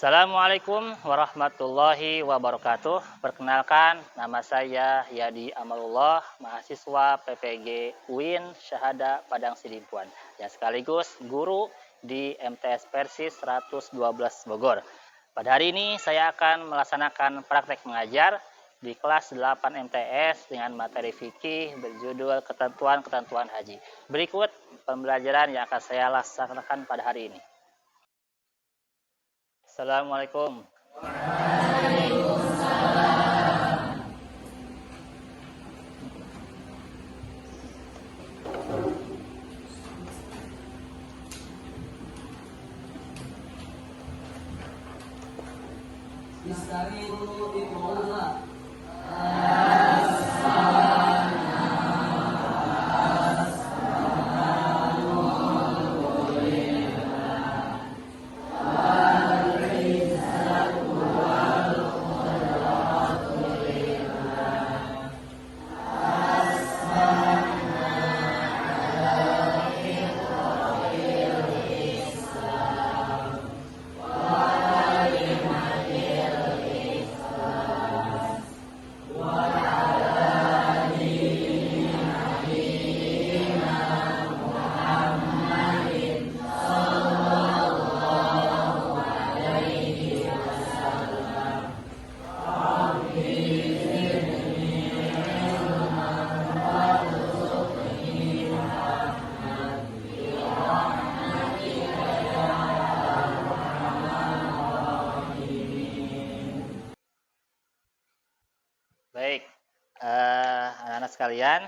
Assalamualaikum warahmatullahi wabarakatuh. Perkenalkan, nama saya Yadi Amalullah, mahasiswa PPG UIN Syahada Padang Sidimpuan, yang sekaligus guru di MTS Persis 112 Bogor. Pada hari ini saya akan melaksanakan praktek mengajar di kelas 8 MTS dengan materi fikih berjudul Ketentuan-Ketentuan Haji. Berikut pembelajaran yang akan saya laksanakan pada hari ini. Assalamualaikum. Baik, anak-anak sekalian,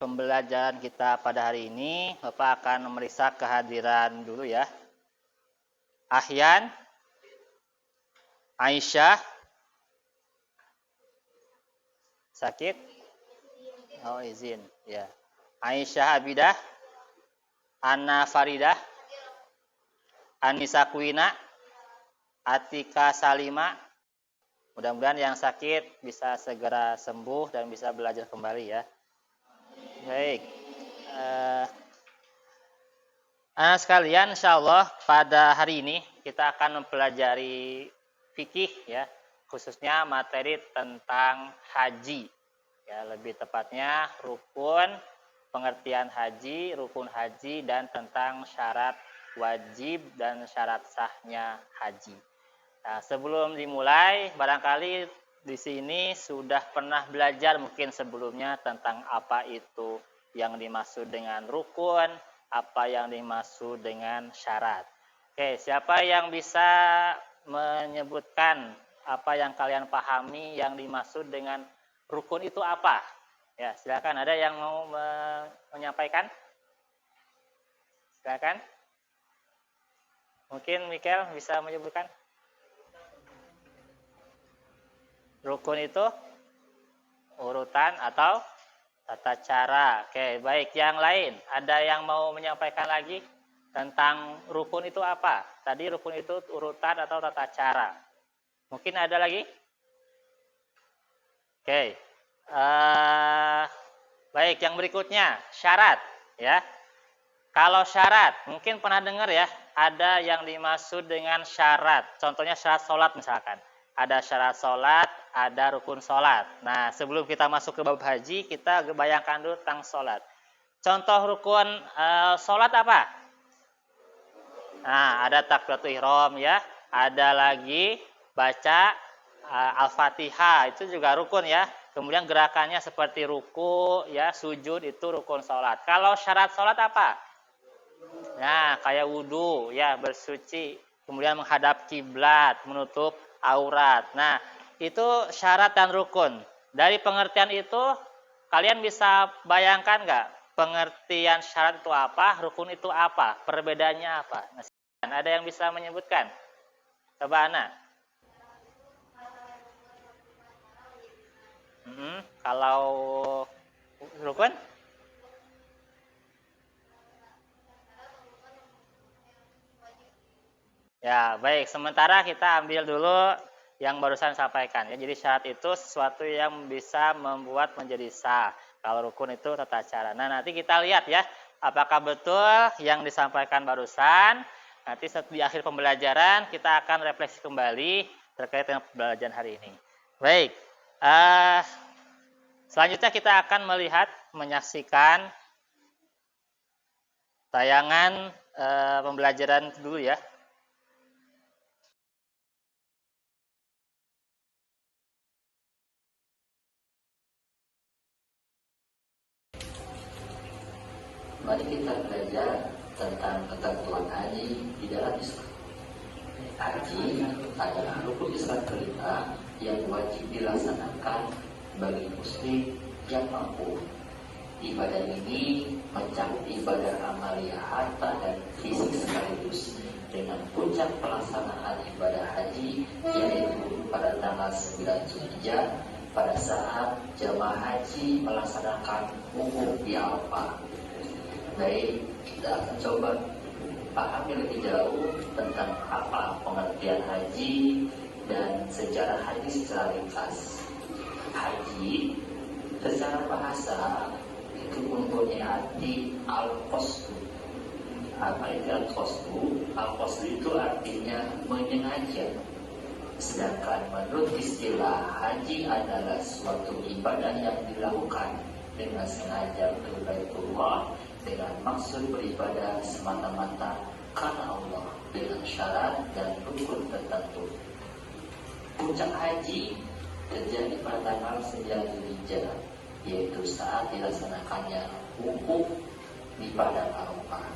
pembelajaran kita pada hari ini, Bapak akan memeriksa kehadiran dulu ya. Ahyan, Aisyah, sakit? Oh, izin, ya. Aisyah Abidah, Anna Faridah, Anissa Kuina, Atika Salima. Mudah-mudahan yang sakit bisa segera sembuh dan bisa belajar kembali ya. Baik, anak sekalian, insya Allah pada hari ini kita akan mempelajari fikih ya, khususnya materi tentang haji. Ya, lebih tepatnya rukun, pengertian haji, rukun haji, dan tentang syarat wajib dan syarat sahnya haji. Nah, sebelum dimulai, barangkali di sini sudah pernah belajar mungkin sebelumnya tentang apa itu yang dimaksud dengan rukun, apa yang dimaksud dengan syarat. Oke, siapa yang bisa menyebutkan apa yang kalian pahami yang dimaksud dengan rukun itu apa? Ya, silakan. Ada yang mau menyampaikan? Silakan. Mungkin Michael bisa menyebutkan. Rukun itu urutan atau tata cara. Oke, baik. Yang lain, ada yang mau menyampaikan lagi tentang rukun itu apa? Tadi rukun itu urutan atau tata cara. Mungkin ada lagi? Oke. Baik, yang berikutnya syarat ya. Kalau syarat, mungkin pernah dengar ya, ada yang dimaksud dengan syarat. Contohnya syarat sholat misalkan. Ada syarat sholat, ada rukun sholat. Nah, sebelum kita masuk ke bab haji, kita bayangkan dulu tentang sholat. Contoh rukun sholat apa? Nah, ada takbiratul ihram ya. Ada lagi baca Al-Fatihah, itu juga rukun ya. Kemudian gerakannya seperti ruku, ya, sujud, itu rukun sholat. Kalau syarat sholat apa? Nah, kayak wudhu, ya, bersuci, kemudian menghadap kiblat, menutup aurat. Nah, itu syarat dan rukun. Dari pengertian itu, kalian bisa bayangkan nggak pengertian syarat itu apa, rukun itu apa, perbedaannya apa? Nah, ada yang bisa menyebutkan? Coba Ana. Kalau rukun? Ya, baik. Sementara kita ambil dulu yang barusan sampaikan. Ya, jadi syarat itu sesuatu yang bisa membuat menjadi sah. Kalau rukun itu tata cara. Nah, nanti kita lihat ya, apakah betul yang disampaikan barusan Nanti di akhir pembelajaran kita akan refleksi kembali terkait dengan pembelajaran hari ini. Baik, selanjutnya kita akan menyaksikan tayangan pembelajaran dulu ya. Mari kita belajar tentang ketentuan haji di dalam Islam. Haji adalah rukun Islam kelima yang wajib dilaksanakan bagi muslim yang mampu. Ibadah ini mencakup ibadah amalia harta dan fisik sekaligus, dengan puncak pelaksanaan ibadah haji yaitu pada tanggal 9 Zulhijjah pada saat jamaah haji melaksanakan wukuf di Arafah. Baik, kita akan coba pahami lebih jauh tentang apa pengertian haji dan sejarah haji secara ringkas. Haji secara bahasa itu mempunyai arti al-qasdu. Apa itu al-qasdu? Al-qasdu itu artinya menyengaja. Sedangkan menurut istilah haji adalah suatu ibadah yang dilakukan dengan sengaja ke Baitullah dengan maksud beribadah semata-mata karena Allah dengan syarat dan rukun tertentu. Puncak haji terjadi pada tanggal 9 Zulhijjah, yaitu saat dilaksanakannya wukuf di padang Arafah.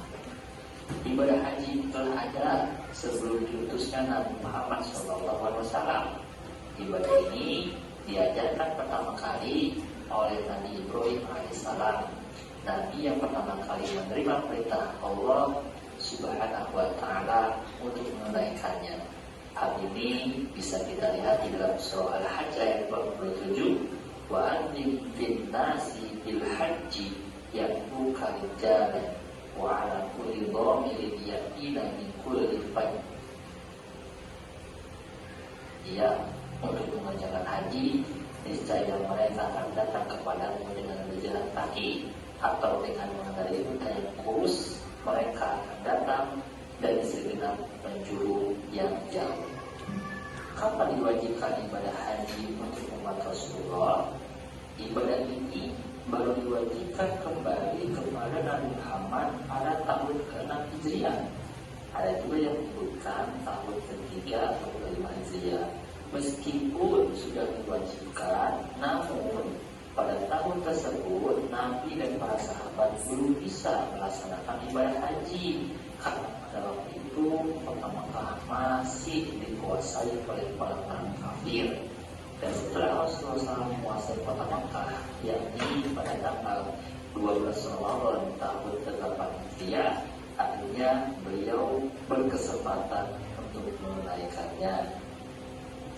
Ibadah haji telah ada sebelum diutusnya Nabi Muhammad SAW. Ibadah ini diajarkan pertama kali oleh Nabi Ibrahim alaihissalam, Nabi yang pertama kali menerima perintah Allah Subhanahu wa Ta'ala untuk menunaikannya. Hal ini bisa kita lihat di dalam surah Al-Hajj ayat 27, wa anzir bin nasi bil haji ya'tuka rijalan wa 'ala kulli dhamirin ya'tina min kulli fajj. Ya, untuk mengerjakan haji, niscaya mereka akan datang kepadamu dengan berjalan kaki atau dengan mengendarai unta yang kurus. Mereka akan datang dari segenap penjuru yang jauh. Kapan diwajibkan ibadah haji untuk umat Rasulullah? Ibadah ini baru diwajibkan kembali kepada Nabi Muhammad pada tahun ke-6 Hijriah. Ada juga yang menyebutkan tahun ketiga atau kelima Hijriah. Meskipun sudah diwajibkan, namun pada tahun tersebut Nabi dan para sahabat belum bisa melaksanakan ibadah haji karena pada waktu itu kota Makkah masih dikuasai oleh orang-orang kafir. Dan setelah Rasulullah SAW menguasai kota Makkah, yakni pada tanggal 12 Ramadan tahun ke-8 Hijriah, akhirnya beliau berkesempatan untuk menunaikannya.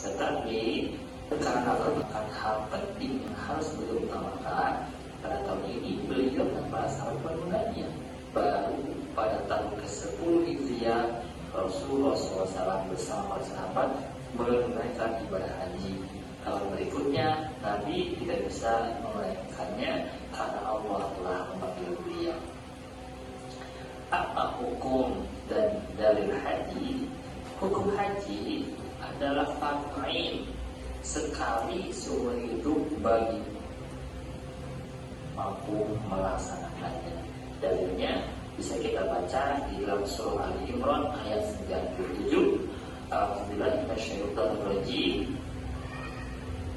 Tetapi karena merupakan hal penting yang harus beliau utamakan, pada tahun ini beliau dan para sahabat menunaikannya. Baru pada tahun ke-10 Hijriah, Rasulullah SAW bersama para sahabat menunaikan ibadah haji. Tahun berikutnya Nabi tidak bisa menunaikannya karena Allah telah memanggil beliau. Apa hukum dan dalil haji? Hukum haji adalah fardhu ain, sekali seumur hidup bagi mampu melaksanakannya. Dalilnya bisa kita baca di dalam surah Ali Imran ayat 97. Alhamdulillah minasyaitonir rajim.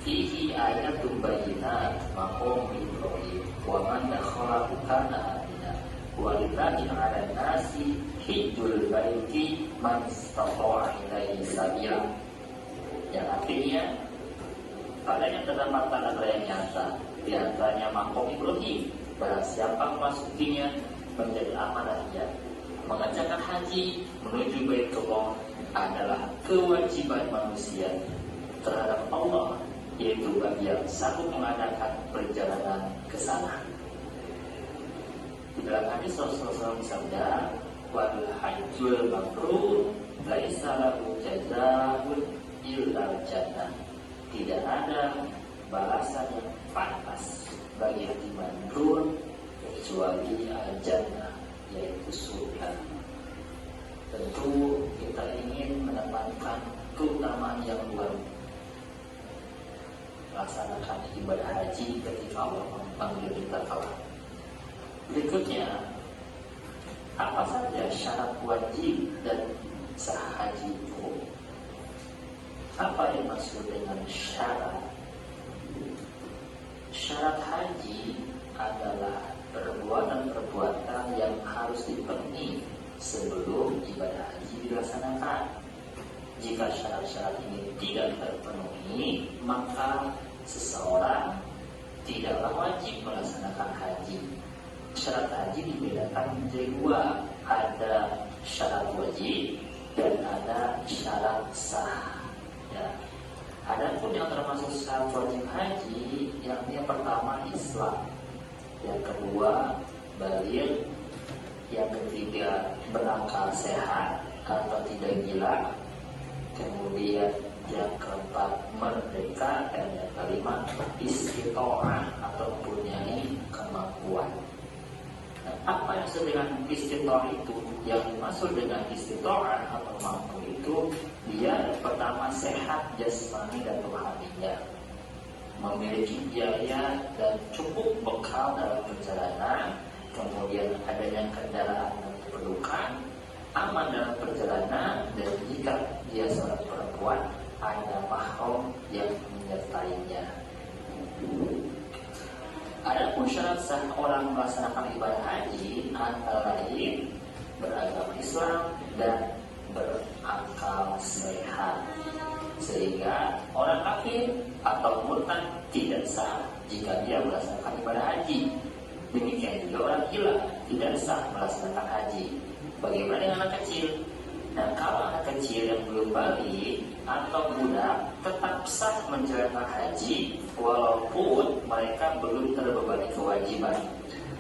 Fihi ayatun bayyinat maqam Ibrahim wa man dakhalahu kana amina wa lillahi 'alan nasi hijjul baiti man istata'a ilaihi sabila. Yang artinya padanya terdapat tanda yang nyata, di antaranya maqam Ibrahim. Barang siapa memasukinya menjadi amanahnya. Mengerjakan haji menuju Baitullah adalah kewajiban manusia terhadap Allah, yaitu bagi yang sanggup mengadakan perjalanan ke sana. Di dalam hadis Rasulullah bersabda, wal hajjul mabrur laisa lahu jazaa'un illa jannah. Tidak ada balasan yang pantas bagi haji mabrur kecuali al-jannah, yaitu surga. tentu kita ingin mendapatkan keutamaan yang luar biasa melaksanakan ibadah haji ketika Allah memanggil kita kelak. Berikutnya, apa saja syarat wajib dan sah haji itu? Apa yang maksud dengan syarat? Syarat haji adalah perbuatan-perbuatan yang harus dipenuhi sebelum ibadah haji dilaksanakan. Jika syarat-syarat ini tidak terpenuhi, maka seseorang tidaklah wajib melaksanakan haji. Syarat haji dibedakan menjadi dua, ada syarat wajib dan ada syarat sah. Ya. Adapun yang termasuk syarat wajib haji, yang pertama Islam, yang kedua baligh, yang ketiga berakal sehat atau tidak gila, kemudian yang keempat merdeka, dan yang kelima istitoah atau mempunyai kemampuan. Nah, apa yang disebut dengan istitoah itu? Yang dimaksud dengan istitoah atau mampu itu, dia pertama sehat jasmani dan rohaninya, memiliki biaya dan cukup bekal dalam perjalanan, kemudian adanya kendaraan yang diperlukan, aman dalam perjalanan, dan jika dia seorang perempuan ada mahram yang menyertainya. Adapun syarat sah orang melaksanakan ibadah haji antara lain beragama Islam dan berakal sehat, sehingga orang kafir atau murtad tidak sah jika dia melaksanakan ibadah haji. Demikian juga orang gila tidak sah melaksanakan haji. Bagaimana dengan anak kecil? Nah, kalau anak kecil yang belum balik atau budak tetap sah menjalankan haji walaupun mereka belum terbebani kewajiban.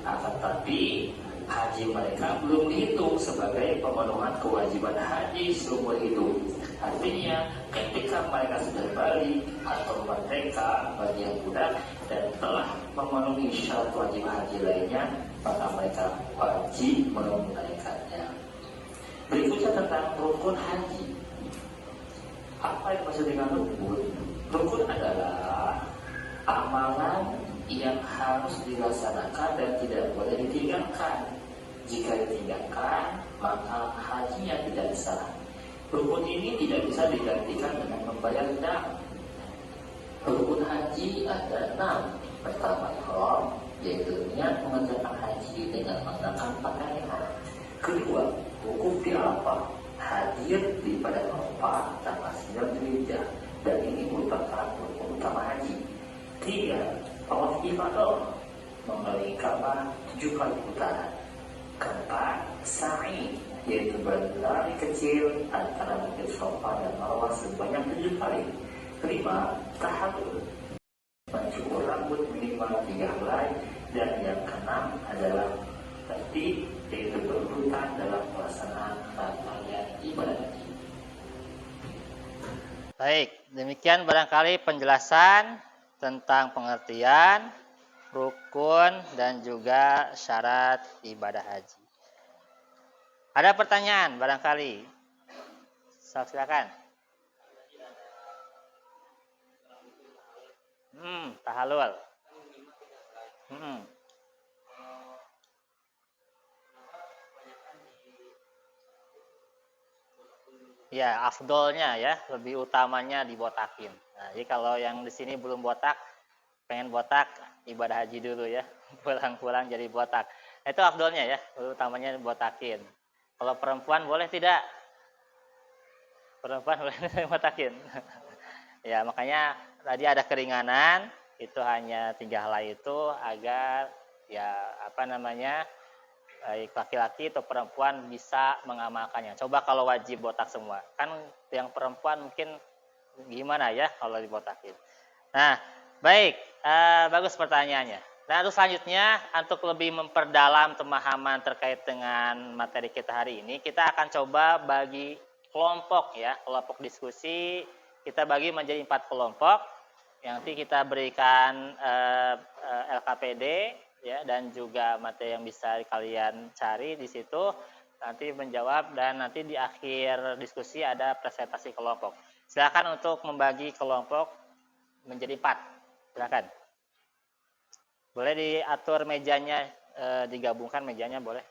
Akan tetapi haji mereka belum dihitung sebagai pemenuhan kewajiban haji seumur hidup. Artinya ketika mereka sudah balik atau mereka bagi yang budak dan telah memenuhi syarat wajib haji lainnya, maka mereka wajib menunaikannya. Berikutnya tentang rukun haji. Apa yang maksud dengan rukun? Rukun adalah amalan yang harus dilaksanakan dan tidak boleh ditinggalkan. Jika ditinggalkan, maka hajinya tidak sah. Rukun ini tidak bisa digantikan dengan membayar dam. Rukun haji ada 6. Pertama ihram, yaitu niat mengerjakan haji dengan mengenakan pakaian ihram. Kedua, wukuf di Arafah, hadir di padang Arafah tanggal 9 Dzulhijjah, dan ini merupakan rukun utama haji. 3, tawaf ifadah, mengelilingi Ka'bah 7 kali putaran. 4, sa'i, yaitu berlari kecil antara Bukit Safa dan Marwah sebanyak 7 kali. 5, tahallul, mencukur rambut minimal 3 helai. Dan yang ke-6 adalah tertib, yaitu berurutan dalam pelaksanaan rangkaian ibadah haji. Baik, demikian barangkali penjelasan tentang pengertian, rukun, dan juga syarat ibadah haji. Ada pertanyaan barangkali? Silakan. Tahallul. Ya, afdolnya ya, lebih utamanya dibotakin. Nah, jadi kalau yang di sini belum botak, pengen botak, ibadah haji dulu ya, pulang-pulang jadi botak. Itu afdolnya ya, utamanya dibotakin. Kalau perempuan boleh tidak? Perempuan boleh botakin. Ya, makanya tadi ada keringanan, itu hanya 3 helai itu agar ya baik laki-laki atau perempuan bisa mengamalkannya. Coba kalau wajib botak semua, kan yang perempuan mungkin gimana ya kalau dibotakin. Nah, baik, bagus pertanyaannya. Nah, untuk selanjutnya, untuk lebih memperdalam pemahaman terkait dengan materi kita hari ini, kita akan coba bagi kelompok ya, kelompok diskusi. Kita bagi menjadi 4 kelompok. Yang nanti kita berikan LKPD ya, dan juga materi yang bisa kalian cari di situ. nanti menjawab, dan nanti di akhir diskusi ada presentasi kelompok. Silakan untuk membagi kelompok menjadi 4. Silakan. Boleh diatur mejanya, digabungkan mejanya boleh.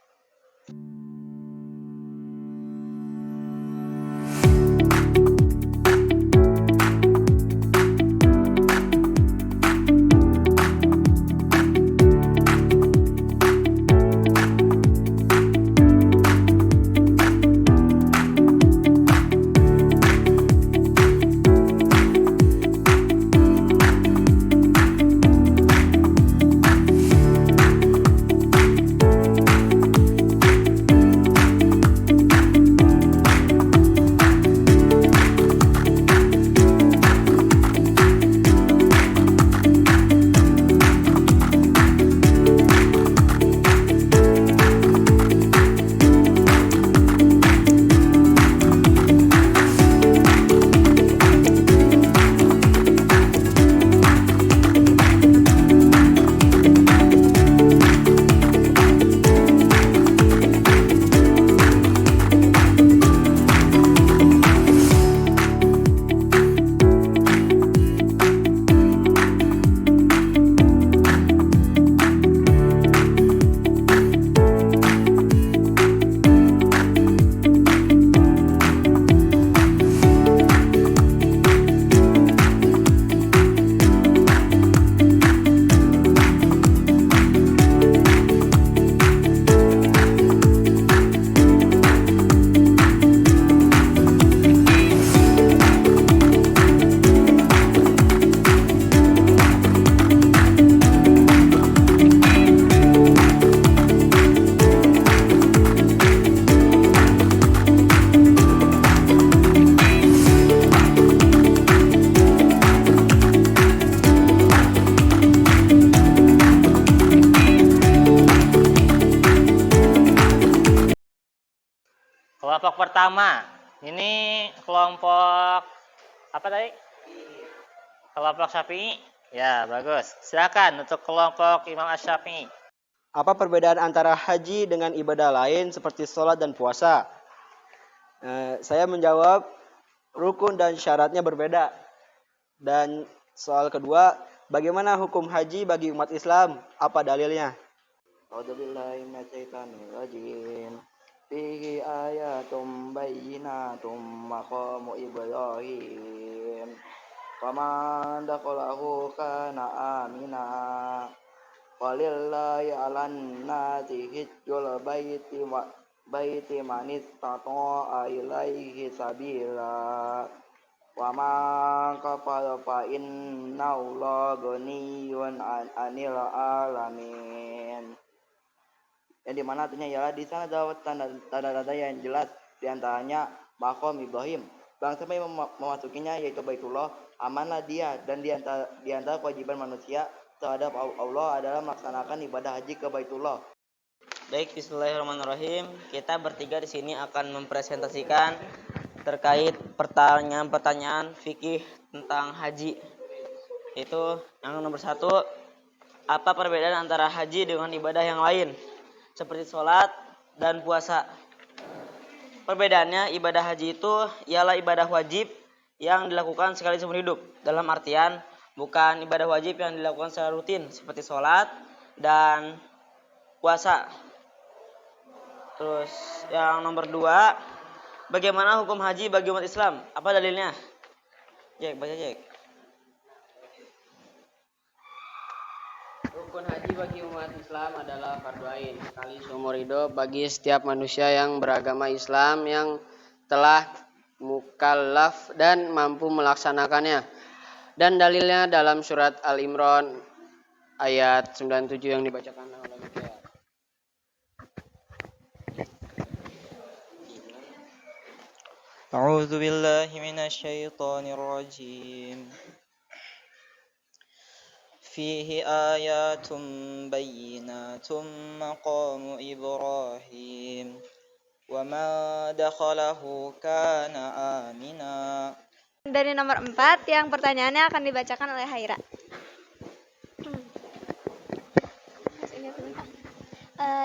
Kelompok pertama, ini kelompok apa tadi? Kelompok Syafi'i. Ya, bagus. Silakan untuk kelompok Imam Asy-Syafi'i. Apa perbedaan antara haji dengan ibadah lain seperti sholat dan puasa? Saya menjawab, rukun dan syaratnya berbeda. Dan soal kedua, bagaimana hukum haji bagi umat Islam? Apa dalilnya? A'udzubillahi minasyaitonirrajim. Fihi ayatum bayyinatum maqamu Ibrahim. Faman dakhalahu kana amina. Walillahi 'alan nasi hajjul baiti man istata'a ilaihi sabila. Wa man kafara fa innallaha ghaniyyun 'anil 'alamin. Yang dimana artinya ialah di sana ada tanda-tanda yang jelas, diantaranya maqam Ibrahim. Barang siapa yang memasukinya yaitu Baitullah, amanlah dia, dan diantara kewajiban manusia terhadap Allah adalah melaksanakan ibadah haji ke Baitullah. Baik, bismillahirrahmanirrahim. Kita bertiga di sini akan mempresentasikan terkait pertanyaan-pertanyaan fikih tentang haji. Itu yang nomor 1, apa perbedaan antara haji dengan ibadah yang lain seperti sholat dan puasa? Perbedaannya, ibadah haji itu ialah ibadah wajib yang dilakukan sekali seumur hidup. Dalam artian, bukan ibadah wajib yang dilakukan secara rutin seperti sholat dan puasa. Terus yang nomor 2, bagaimana hukum haji bagi umat Islam? Apa dalilnya? Jack, baca Jack. Rukun haji bagi umat Islam adalah fardu ain sekali seumur hidup bagi setiap manusia yang beragama Islam yang telah mukallaf dan mampu melaksanakannya. Dan dalilnya dalam surat Al-Imran ayat 97 yang dibacakan oleh Mutiara. A'udzu billahi minasyaitonir rajim. Fihi ayatum bayyinatum maqamu Ibrahim wa ma dakhalahu kana amina. Dari nomor 4, yang pertanyaannya akan dibacakan oleh Haira.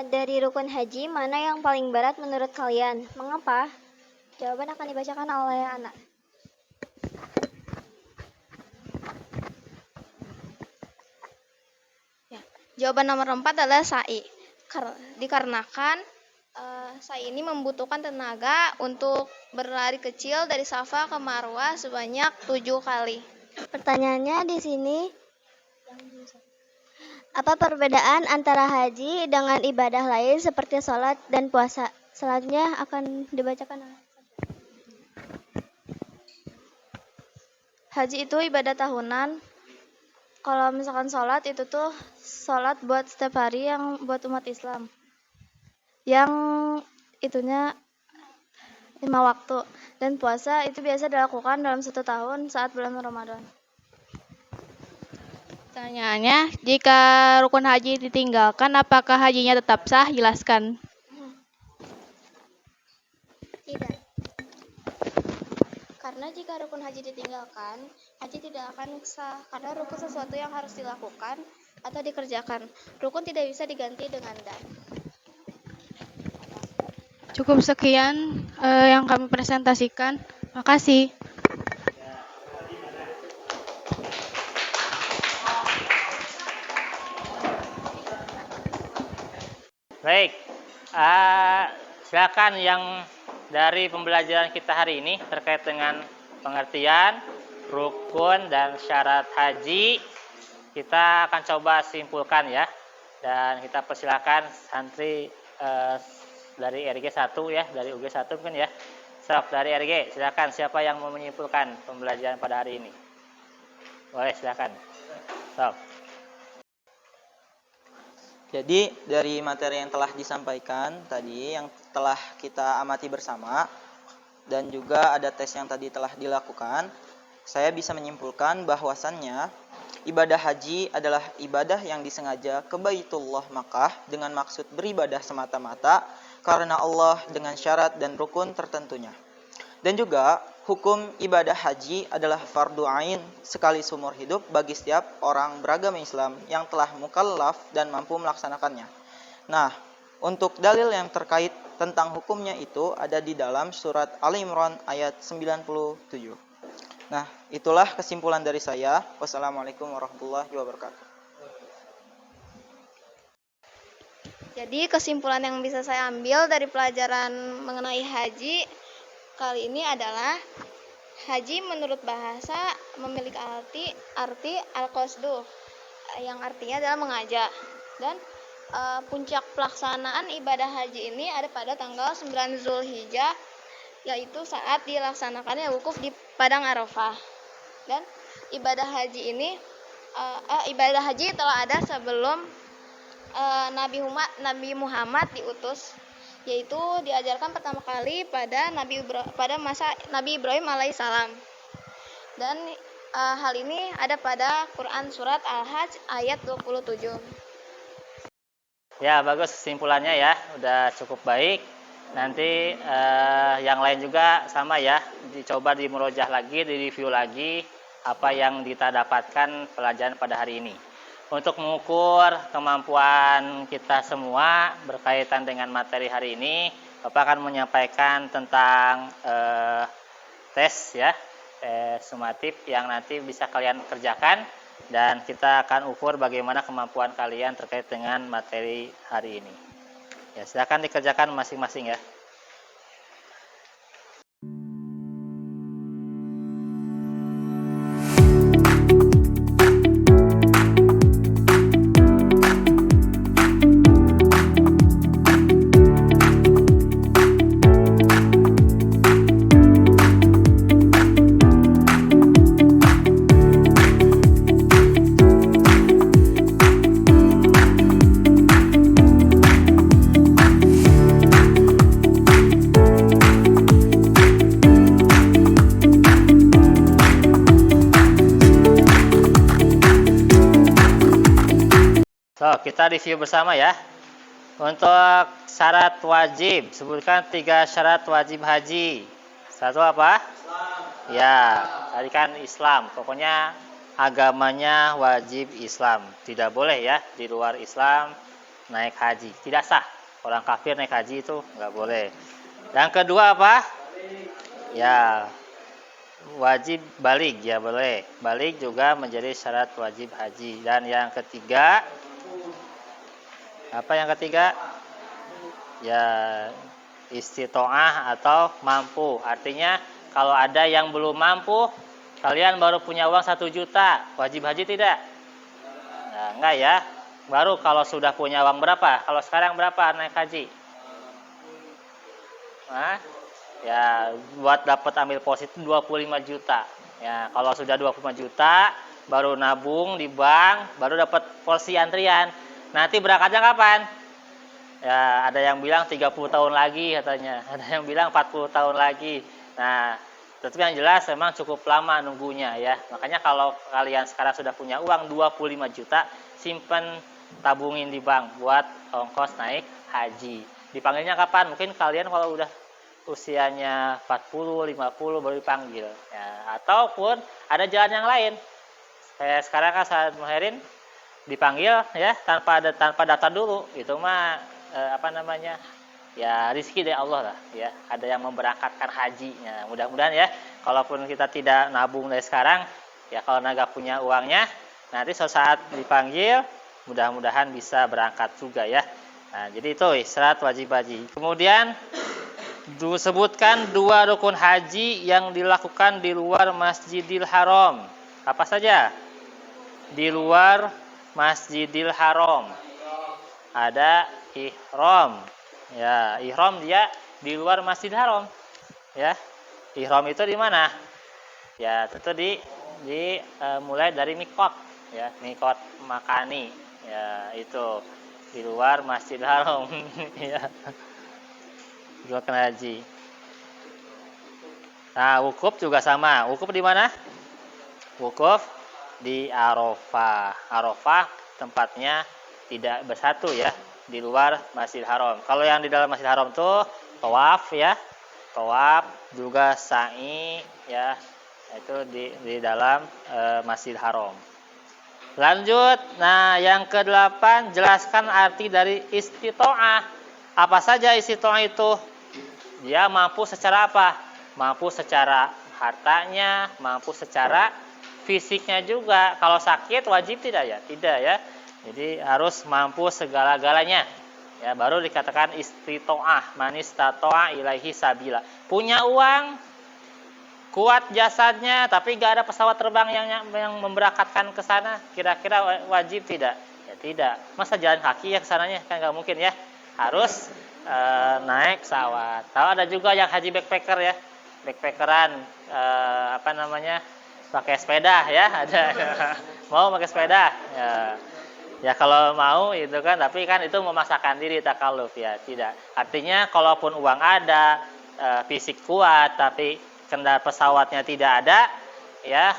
Dari rukun haji, mana yang paling berat menurut kalian? Mengapa? Jawaban akan dibacakan oleh anak. Ya, jawaban nomor 4 adalah sa'i. Dikarenakan sa'i ini membutuhkan tenaga untuk berlari kecil dari Safa ke Marwah sebanyak 7 kali. Pertanyaannya di sini, apa perbedaan antara haji dengan ibadah lain seperti sholat dan puasa? Selanjutnya akan dibacakan. Haji itu ibadah tahunan. Kalau misalkan sholat itu tuh sholat buat setiap hari yang buat umat Islam. Yang itunya 5 waktu. Dan puasa itu biasa dilakukan dalam 1 tahun saat bulan Ramadan. Pertanyaannya, jika rukun haji ditinggalkan, apakah hajinya tetap sah? Jelaskan. Tidak. Karena jika rukun haji ditinggalkan, haji tidak akan sah. Karena rukun sesuatu yang harus dilakukan atau dikerjakan. Rukun tidak bisa diganti dengan dan. Cukup sekian yang kami presentasikan. Makasih. Baik, silakan yang dari pembelajaran kita hari ini terkait dengan pengertian, rukun, dan syarat haji, kita akan coba simpulkan ya. Dan kita persilakan santri dari RG 1 ya, dari UG 1 mungkin ya. Sok, dari RG, silakan siapa yang mau menyimpulkan pembelajaran pada hari ini? Boleh, silakan. Sok. Jadi dari materi yang telah disampaikan tadi, yang telah kita amati bersama, dan juga ada tes yang tadi telah dilakukan, saya bisa menyimpulkan bahwasannya ibadah haji adalah ibadah yang disengaja ke Baitullah Makkah dengan maksud beribadah semata-mata karena Allah dengan syarat dan rukun tertentunya. Dan juga hukum ibadah haji adalah fardu ain sekali seumur hidup bagi setiap orang beragama Islam yang telah mukallaf dan mampu melaksanakannya. Nah, untuk dalil yang terkait tentang hukumnya itu ada di dalam surat Ali Imran ayat 97. Nah, itulah kesimpulan dari saya. Wassalamualaikum warahmatullahi wabarakatuh. Jadi kesimpulan yang bisa saya ambil dari pelajaran mengenai haji kali ini adalah haji menurut bahasa memiliki arti al-qasdu yang artinya adalah mengajak, dan puncak pelaksanaan ibadah haji ini ada pada tanggal 9 Zulhijjah, yaitu saat dilaksanakannya wukuf di Padang Arafah. Dan ibadah haji telah ada sebelum Nabi Muhammad diutus, yaitu diajarkan pertama kali pada masa Nabi Ibrahim alaihissalam. Dan hal ini ada pada Quran surat Al-Hajj ayat 27. Ya, bagus kesimpulannya ya, udah cukup baik. Nanti yang lain juga sama ya, dicoba dimurojah lagi, direview lagi apa yang kita dapatkan pelajaran pada hari ini. Untuk mengukur kemampuan kita semua berkaitan dengan materi hari ini, Bapak akan menyampaikan tentang tes ya, tes sumatif yang nanti bisa kalian kerjakan, dan kita akan ukur bagaimana kemampuan kalian terkait dengan materi hari ini. Ya, silakan dikerjakan masing-masing ya. So, kita review bersama ya. Untuk syarat wajib, sebutkan 3 syarat wajib haji. Satu apa? Islam. Ya, tadi kan Islam. Pokoknya agamanya wajib Islam. Tidak boleh ya di luar Islam naik haji. Tidak sah. Orang kafir naik haji itu nggak boleh. Yang kedua apa? Ya, wajib balik, ya boleh. Balik juga menjadi syarat wajib haji. Dan yang ketiga, apa yang ketiga? Ya, istitoah atau mampu. Artinya kalau ada yang belum mampu, kalian baru punya uang 1 juta, wajib haji tidak? Nah, enggak ya. Baru kalau sudah punya uang berapa? Kalau sekarang berapa naik haji? Nah, ya buat dapat ambil pos itu 25 juta. Ya, kalau sudah 25 juta baru nabung di bank, baru dapat porsi antrian. Nanti berangkatnya kapan? Ya, ada yang bilang 30 tahun lagi katanya. Ada yang bilang 40 tahun lagi. Nah, tetapi yang jelas memang cukup lama nunggunya ya. Makanya kalau kalian sekarang sudah punya uang 25 juta, simpen, tabungin di bank buat ongkos naik haji. Dipanggilnya kapan? Mungkin kalian kalau udah usianya 40, 50 baru dipanggil. Ya, ataupun ada jalan yang lain. Kayak sekarang kan saat Muhairin dipanggil ya tanpa daftar dulu. Itu mah ya rizki dari Allah lah ya. Ada yang memberangkatkan hajinya. Mudah-mudahan ya, kalaupun kita tidak nabung dari sekarang, ya kalau nggak punya uangnya, nanti suatu saat dipanggil, mudah-mudahan bisa berangkat juga ya. Nah, jadi itu syarat wajib haji. Kemudian disebutkan 2 rukun haji yang dilakukan di luar Masjidil Haram. Apa saja? Di luar Masjidil Haram. Ada ihram. Ya, ihram dia di luar Masjidil Haram. Ya. Ihram itu di mana? Ya, tentu mulai dari mikot, ya, mikot makani. Ya, itu di luar Masjidil Haram. Ya. Dua haji. Nah, wukuf juga sama. Wukuf di mana? Wukuf di Arafah. Arafah tempatnya tidak bersatu ya, di luar Masjidil Haram. Kalau yang di dalam Masjidil Haram tuh tawaf ya. Tawaf juga sa'i ya. Itu di dalam Masjidil Haram. Lanjut. Nah, yang ke-8 jelaskan arti dari istito'ah. Apa saja istito'ah itu? Dia mampu secara apa? Mampu secara hartanya, mampu secara fisiknya juga. Kalau sakit wajib tidak ya? Tidak ya. Jadi harus mampu segala-galanya. Ya, baru dikatakan istito'ah, manistato'a ilaihi sabila. Punya uang, kuat jasadnya, tapi gak ada pesawat terbang yang memberangkatkan ke sana, kira-kira wajib tidak? Ya tidak. Masa jalan kaki ya ke sananya? Kan gak mungkin ya. Harus naik pesawat. Tahu ada juga yang haji backpacker ya, backpackeran pakai sepeda ya, ada. Mau pakai sepeda ya kalau mau itu kan, tapi kan itu memaksakan diri, takalluf ya, tidak. Artinya kalaupun uang ada, fisik kuat, tapi kendaraan pesawatnya tidak ada ya,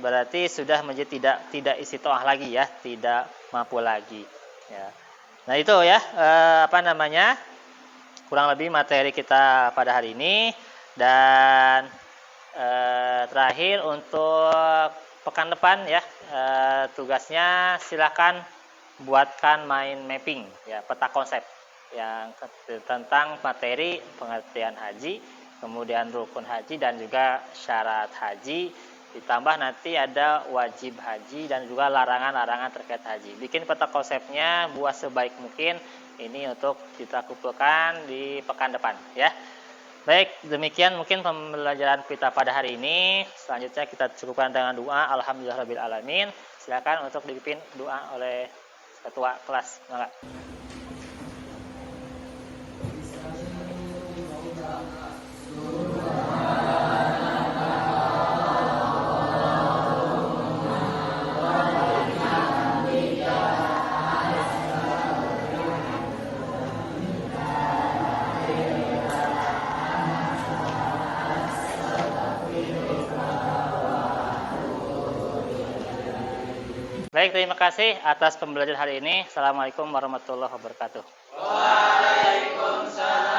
berarti sudah menjadi tidak istitoah lagi ya, tidak mampu lagi ya. Nah itu ya kurang lebih materi kita pada hari ini. Dan terakhir untuk pekan depan ya, tugasnya silakan buatkan mind mapping ya, peta konsep yang tentang materi pengertian haji, kemudian rukun haji dan juga syarat haji. Ditambah nanti ada wajib haji dan juga larangan-larangan terkait haji. Bikin peta konsepnya, buat sebaik mungkin. Ini untuk kita kumpulkan di pekan depan ya. Baik, demikian mungkin pembelajaran kita pada hari ini. Selanjutnya kita cukupkan dengan doa. Alhamdulillahirabbil alamin. Silakan untuk dipimpin doa oleh ketua kelas. Maka. Baik, terima kasih atas pembelajaran hari ini. Assalamualaikum warahmatullahi wabarakatuh. Waalaikumsalam.